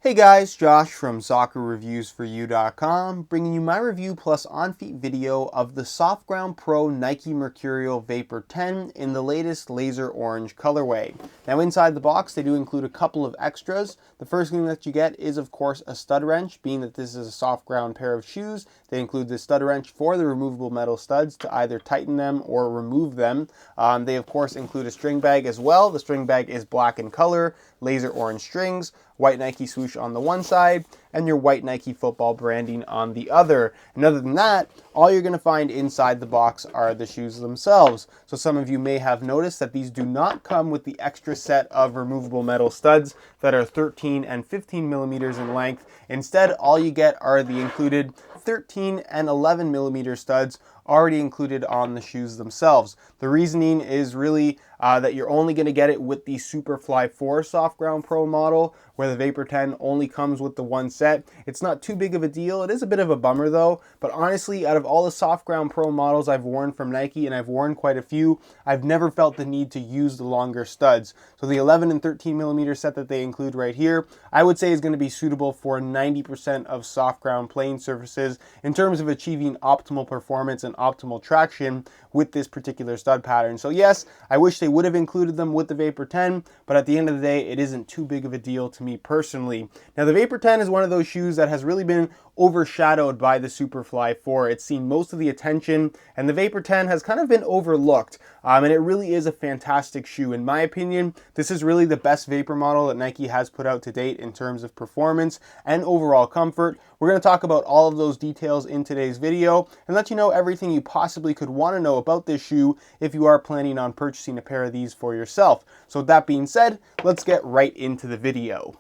Hey guys, Josh from SoccerReviewsForYou.com, bringing you my review plus on-feet video of the Soft Ground Pro Nike Mercurial Vapor 10 in the latest laser orange colorway. Now inside the box they do include a couple of extras. The first thing that you get is of course a stud wrench, being that this is a soft ground pair of shoes. They include this stud wrench for the removable metal studs to either tighten them or remove them. They of course include a string bag as well. The string bag is black in color, laser orange strings, white Nike swoosh on the one side, and your white Nike football branding on the other. And other than that, all you're going to find inside the box are the shoes themselves. So some of you may have noticed that these do not come with the extra set of removable metal studs that are 13 and 15 millimeters in length. Instead, all you get are the included 13 and 11 millimeter studs already included on the shoes themselves. The reasoning is really that you're only going to get it with the Superfly 4 Soft Ground Pro model, where the Vapor 10 only comes with the one set. It's not too big of a deal. It is a bit of a bummer though, but honestly, out of all the Soft Ground Pro models I've worn from Nike, and I've worn quite a few, I've never felt the need to use the longer studs. So the 11 and 13 millimeter set that they include right here, I would say is going to be suitable for 90% of soft ground playing surfaces in terms of achieving optimal performance and optimal traction with this particular stud pattern. So yes, I wish they would have included them with the Vapor 10, but at the end of the day, it isn't too big of a deal to me personally. Now the Vapor 10 is one of those shoes that has really been overshadowed by the Superfly 4. It's seen most of the attention, and the Vapor 10 has kind of been overlooked. And it really is a fantastic shoe. In my opinion, this is really the best Vapor model that Nike has put out to date in terms of performance and overall comfort. We're going to talk about all of those details in today's video and let you know everything you possibly could want to know about this shoe if you are planning on purchasing a pair of these for yourself. So with that being said, let's get right into the video.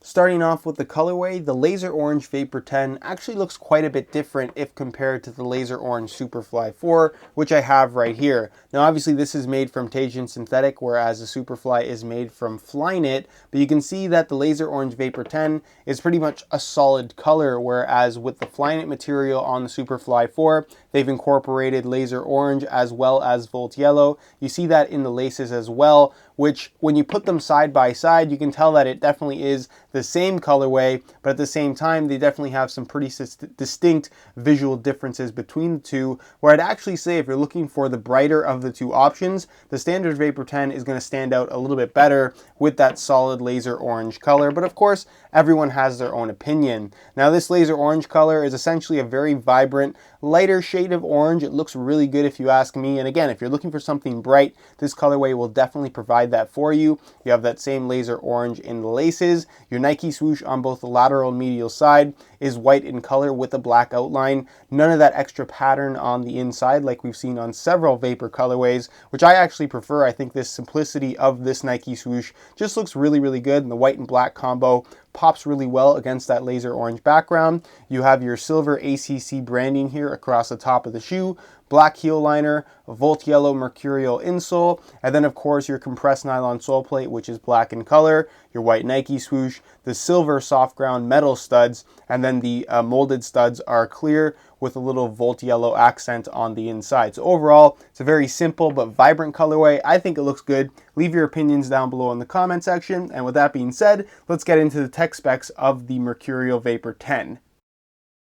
Starting off with the colorway, the Laser Orange Vapor 10 actually looks quite a bit different if compared to the Laser Orange Superfly 4, which I have right here. Now obviously this is made from Teijin synthetic, whereas the Superfly is made from Flyknit, but you can see that the Laser Orange Vapor 10 is pretty much a solid color, whereas with the Flyknit material on the Superfly 4, they've incorporated Laser Orange as well as Volt Yellow. You see that in the laces as well, which when you put them side by side, you can tell that it definitely is the same colorway, but at the same time, they definitely have some pretty distinct visual differences between the two, where I'd actually say if you're looking for the brighter of the two options, the standard Vapor 10 is going to stand out a little bit better with that solid laser orange color, but of course, everyone has their own opinion. Now this laser orange color is essentially a very vibrant, lighter shade of orange. It looks really good if you ask me, and again, if you're looking for something bright, this colorway will definitely provide that for you. You have that same laser orange in the laces. Your Nike swoosh on both the lateral and medial side is white in color with a black outline. None of that extra pattern on the inside like we've seen on several Vapor colorways, which I actually prefer. I think this simplicity of this Nike swoosh just looks really, really good, and the white and black combo pops really well against that laser orange background. You have your silver ACC branding here across the top of the shoe, black heel liner, a Volt Yellow Mercurial insole, and then of course your compressed nylon sole plate, which is black in color, your white Nike swoosh, the silver soft ground metal studs, and then the molded studs are clear with a little Volt Yellow accent on the inside. So overall, it's a very simple but vibrant colorway. I think it looks good. Leave your opinions down below in the comment section. And with that being said, let's get into the tech specs of the Mercurial Vapor 10.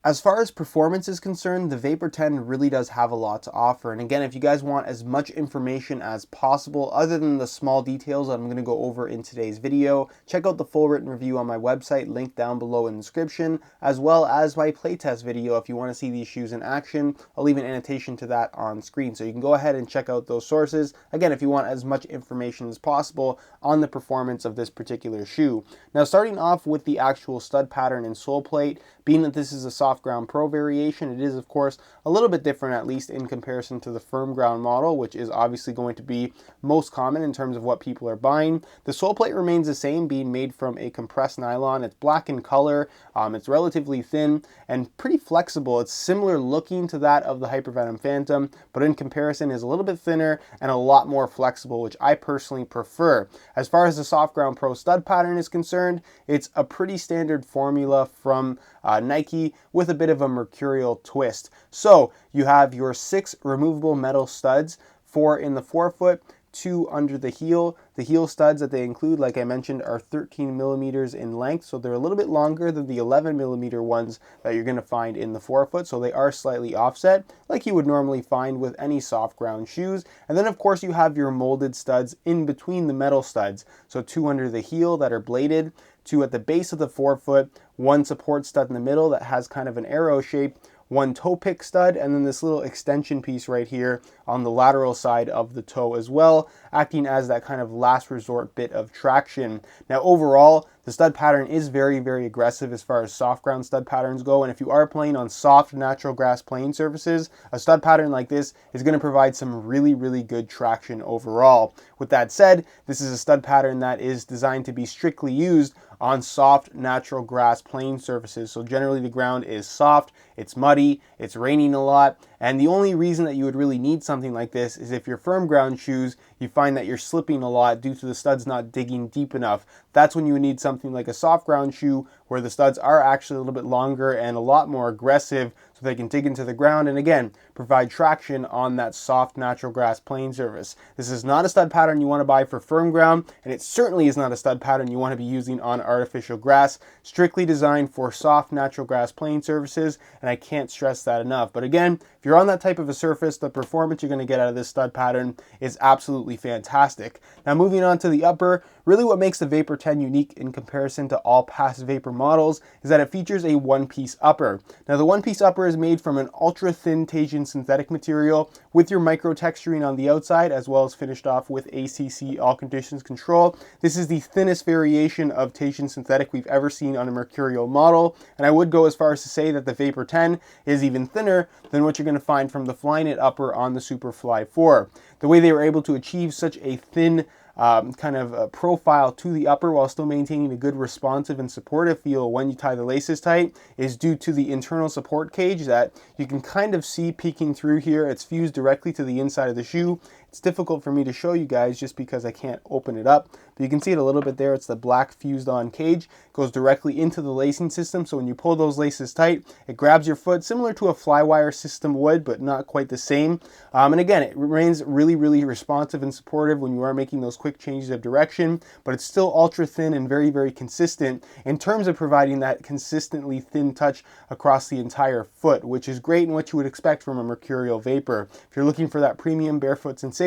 As far as performance is concerned, the Vapor 10 really does have a lot to offer. And again, if you guys want as much information as possible, other than the small details that I'm going to go over in today's video, check out the full written review on my website, linked down below in the description, as well as my playtest video if you want to see these shoes in action. I'll leave an annotation to that on screen. So you can go ahead and check out those sources. Again, if you want as much information as possible on the performance of this particular shoe. Now, starting off with the actual stud pattern and sole plate, being that this is a Soft Ground Pro variation, it is of course a little bit different, at least in comparison to the Firm Ground model, which is obviously going to be most common in terms of what people are buying. The sole plate remains the same, being made from a compressed nylon. It's black in color, it's relatively thin and pretty flexible. It's similar looking to that of the Hypervenom Phantom, but in comparison is a little bit thinner and a lot more flexible, which I personally prefer. As far as the Soft Ground Pro stud pattern is concerned, it's a pretty standard formula from Nike with a bit of a Mercurial twist. So you have your 6 removable metal studs, 4 in the forefoot, 2 under the heel. The heel studs that they include, like I mentioned, are 13 millimeters in length, so they're a little bit longer than the 11 millimeter ones that you're going to find in the forefoot, so they are slightly offset, like you would normally find with any soft ground shoes. And then of course you have your molded studs in between the metal studs, so 2 under the heel that are bladed, 2 at the base of the forefoot, 1 support stud in the middle that has kind of an arrow shape, 1 toe pick stud, and then this little extension piece right here on the lateral side of the toe as well, acting as that kind of last resort bit of traction. Now overall, the stud pattern is very, very aggressive as far as soft ground stud patterns go, and if you are playing on soft natural grass playing surfaces, a stud pattern like this is going to provide some really, really good traction overall. With that said, this is a stud pattern that is designed to be strictly used on soft natural grass playing surfaces. So generally the ground is soft, it's muddy, it's raining a lot, and the only reason that you would really need something like this is if your firm ground shoes, you find that you're slipping a lot due to the studs not digging deep enough. That's when you would need something like a soft ground shoe where the studs are actually a little bit longer and a lot more aggressive, so they can dig into the ground and again provide traction on that soft natural grass playing surface. This is not a stud pattern you want to buy for firm ground, and it certainly is not a stud pattern you want to be using on artificial grass. Strictly designed for soft natural grass playing surfaces, and I can't stress that enough. But again, if you're on that type of a surface, the performance you're going to get out of this stud pattern is absolutely fantastic. Now moving on to the upper, really what makes the Vapor 10 unique in comparison to all past Vapor models is that it features a one-piece upper. Now the one-piece upper is made from an ultra-thin Teijin synthetic material with your micro texturing on the outside, as well as finished off with ACC all conditions control. This is the thinnest variation of Teijin synthetic we've ever seen on a Mercurial model, and I would go as far as to say that the Vapor 10 is even thinner than what you're going to find from the Flyknit upper on the Superfly 4. The way they were able to achieve such a thin kind of a profile to the upper while still maintaining a good responsive and supportive feel when you tie the laces tight is due to the internal support cage that you can kind of see peeking through here. It's fused directly to the inside of the shoe. It's difficult for me to show you guys just because I can't open it up, but you can see it a little bit there. It's the black fused on cage. It goes directly into the lacing system, so when you pull those laces tight, it grabs your foot similar to a flywire system would, but not quite the same. And again, it remains really, really responsive and supportive when you are making those quick changes of direction, but it's still ultra thin and very, very consistent in terms of providing that consistently thin touch across the entire foot, which is great and what you would expect from a Mercurial Vapor. If you're looking for that premium barefoot sensation,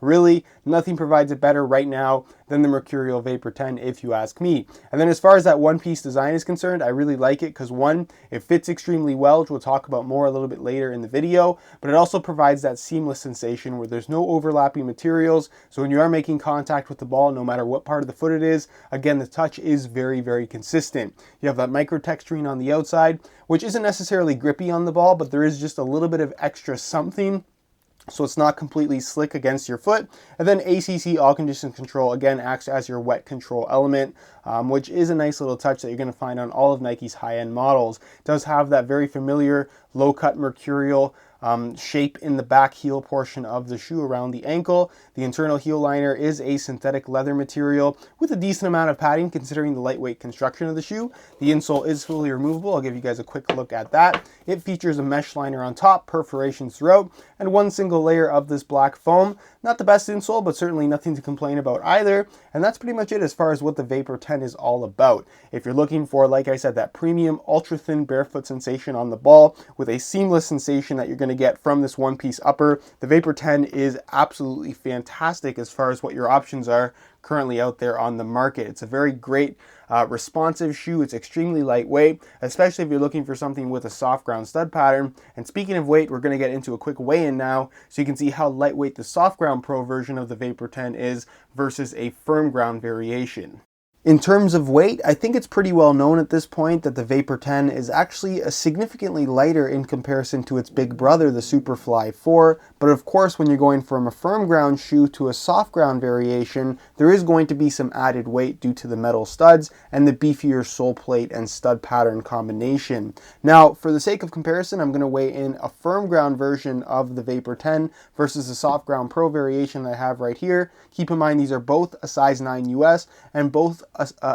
really nothing provides it better right now than the Mercurial Vapor 10 if you ask me. And then as far as that one-piece design is concerned, I really like it because one, it fits extremely well, which we'll talk about more a little bit later in the video, but it also provides that seamless sensation where there's no overlapping materials, so when you are making contact with the ball, no matter what part of the foot it is, again, the touch is very, very consistent. You have that micro texturing on the outside, which isn't necessarily grippy on the ball, but there is just a little bit of extra something, so it's not completely slick against your foot. And then ACC all condition control again acts as your wet control element, which is a nice little touch that you're going to find on all of Nike's high-end models. It does have that very familiar low-cut Mercurial shape in the back heel portion of the shoe around the ankle. The internal heel liner is a synthetic leather material with a decent amount of padding considering the lightweight construction of the shoe. The insole is fully removable. I'll give you guys a quick look at that. It features a mesh liner on top, perforations throughout, and one single layer of this black foam. Not the best insole, but certainly nothing to complain about either. And that's pretty much it as far as what the Vapor 10 is all about. If you're looking for, like I said, that premium ultra thin barefoot sensation on the ball with a seamless sensation that you're going to get from this one-piece upper, the Vapor 10 is absolutely fantastic as far as what your options are currently out there on the market. It's a very great responsive shoe. It's extremely lightweight, especially if you're looking for something with a soft ground stud pattern. And speaking of weight, we're going to get into a quick weigh-in now so you can see how lightweight the soft ground pro version of the Vapor 10 is versus a firm ground variation. In terms of weight, I think it's pretty well known at this point that the Vapor 10 is actually significantly lighter in comparison to its big brother, the Superfly 4. But of course, when you're going from a firm ground shoe to a soft ground variation, there is going to be some added weight due to the metal studs and the beefier sole plate and stud pattern combination. Now, for the sake of comparison, I'm going to weigh in a firm ground version of the Vapor 10 versus the soft ground pro variation that I have right here. Keep in mind, these are both a size 9 US and both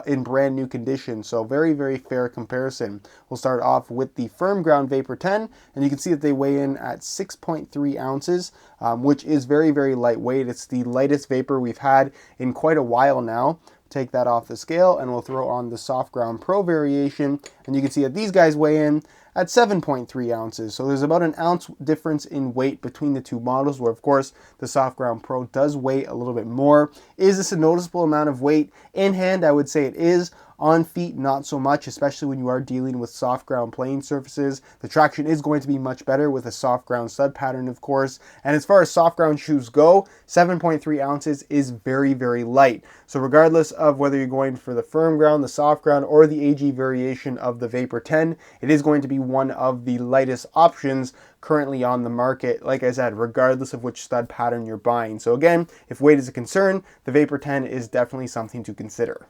in brand new condition. So very, very fair comparison. We'll start off with the Firm Ground Vapor 10, and you can see that they weigh in at 6.3 ounces, which is very, very lightweight. It's the lightest vapor we've had in quite a while now. Take that off the scale and we'll throw on the Soft Ground Pro variation, and you can see that these guys weigh in at 7.3 ounces. So there's about an ounce difference in weight between the two models, where of course the Soft Ground Pro does weigh a little bit more. Is this a noticeable amount of weight? In hand, I would say it is. On feet, not so much, especially when you are dealing with soft ground playing surfaces. The traction is going to be much better with a soft ground stud pattern, of course. And as far as soft ground shoes go, 7.3 ounces is very, very light. So regardless of whether you're going for the firm ground, the soft ground, or the AG variation of the Vapor 10, it is going to be one of the lightest options currently on the market, like I said, regardless of which stud pattern you're buying. So again, if weight is a concern, the Vapor 10 is definitely something to consider.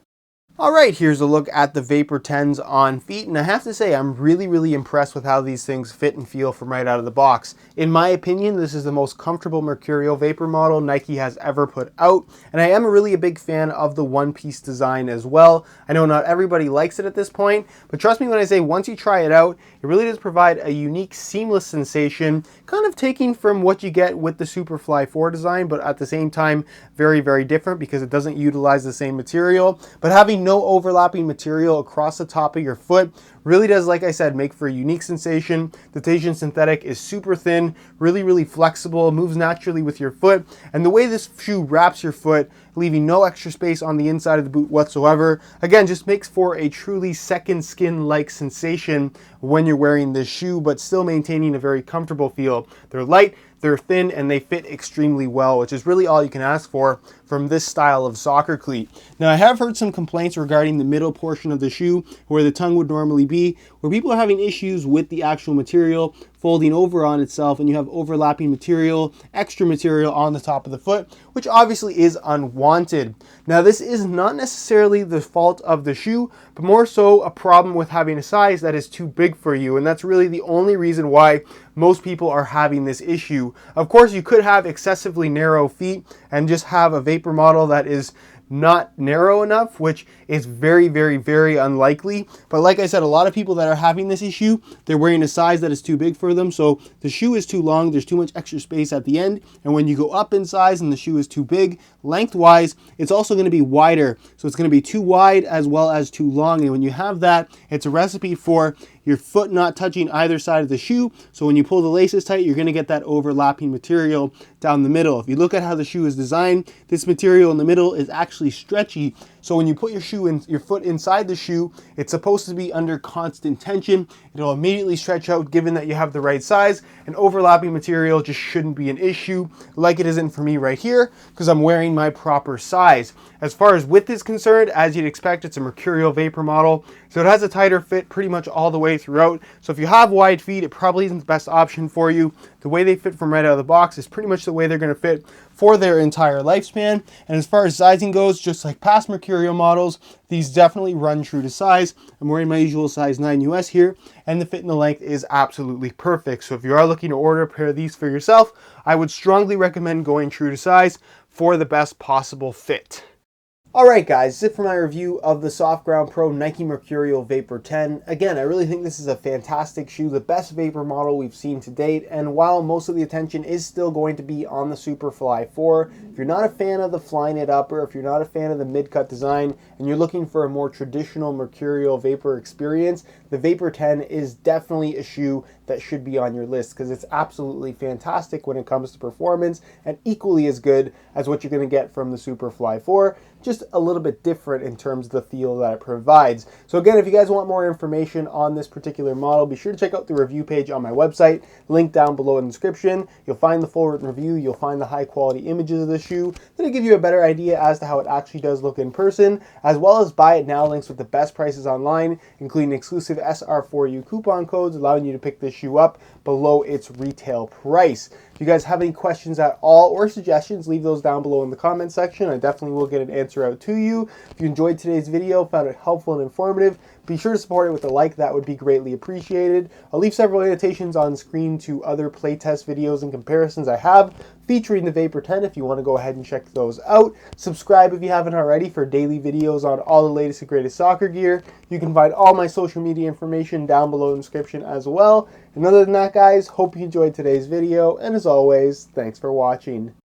Alright, here's a look at the Vapor 10s on feet, and I have to say I'm really impressed with how these things fit and feel from right out of the box. In my opinion, this is the most comfortable Mercurial Vapor model Nike has ever put out, and I am really a big fan of the one-piece design as well. I know not everybody likes it at this point, but trust me when I say once you try it out, it really does provide a unique, seamless sensation, kind of taking from what you get with the Superfly 4 design, but at the same time, very different because it doesn't utilize the same material. But having no overlapping material across the top of your foot really does, like I said, make for a unique sensation. The Tahitian synthetic is super thin, really flexible, moves naturally with your foot, and the way this shoe wraps your foot, leaving no extra space on the inside of the boot whatsoever, again, just makes for a truly second skin-like sensation when you're wearing this shoe, but still maintaining a very comfortable feel. They're light, they're thin, and they fit extremely well, which is really all you can ask for from this style of soccer cleat. Now, I have heard some complaints regarding the middle portion of the shoe, where the tongue would normally be, where people are having issues with the actual material folding over on itself, and you have overlapping material, extra material on the top of the foot, which obviously is unwanted. Now, this is not necessarily the fault of the shoe, but more so a problem with having a size that is too big for you, and that's really the only reason why most people are having this issue. Of course, you could have excessively narrow feet and just have a Vapor model that is not narrow enough, which is very unlikely. But like I said, a lot of people that are having this issue, they're wearing a size that is too big for them. So the shoe is too long, there's too much extra space at the end, and when you go up in size and the shoe is too big, lengthwise, it's also going to be wider. So it's going to be too wide as well as too long, and when you have that, it's a recipe for your foot not touching either side of the shoe. So when you pull the laces tight, you're going to get that overlapping material down the middle. If you look at how the shoe is designed, this material in the middle is actually stretchy. So when you put your foot inside the shoe, it's supposed to be under constant tension. It'll immediately stretch out given that you have the right size, and overlapping material just shouldn't be an issue like it isn't for me right here because I'm wearing my proper size. As far as width is concerned, as you'd expect, it's a Mercurial Vapor model, so it has a tighter fit pretty much all the way throughout. So if you have wide feet, it probably isn't the best option for you. The way they fit from right out of the box is pretty much the way they're going to fit for their entire lifespan. And as far as sizing goes, just like past Mercurial models, these definitely run true to size. I'm wearing my usual size 9 US here, and the fit and the length is absolutely perfect. So if you are looking to order a pair of these for yourself, I would strongly recommend going true to size for the best possible fit. Alright guys, that's it for my review of the Soft Ground Pro Nike Mercurial Vapor 10. Again, I really think this is a fantastic shoe, the best Vapor model we've seen to date, and while most of the attention is still going to be on the Superfly 4, if you're not a fan of the flying it up, or if you're not a fan of the mid-cut design, and you're looking for a more traditional Mercurial Vapor experience, the Vapor 10 is definitely a shoe that should be on your list because it's absolutely fantastic when it comes to performance and equally as good as what you're going to get from the Superfly 4, just a little bit different in terms of the feel that it provides. So again, if you guys want more information on this particular model, be sure to check out the review page on my website, link down below in the description. You'll find the full written review, you'll find the high quality images of the shoe, that'll give you a better idea as to how it actually does look in person, as well as buy it now links with the best prices online, including exclusive SR4U coupon codes allowing you to pick this shoe up below its retail price. If you guys have any questions at all or suggestions, leave those down below in the comment section. I definitely will get an answer answer out to you. If you enjoyed today's video, found it helpful and informative, be sure to support it with a like. That would be greatly appreciated. I'll leave several annotations on screen to other playtest videos and comparisons I have featuring the Vapor 10 if you want to go ahead and check those out. Subscribe if you haven't already for daily videos on all the latest and greatest soccer gear. You can find all my social media information down below in the description as well. And other than that, guys, hope you enjoyed today's video, and as always, thanks for watching.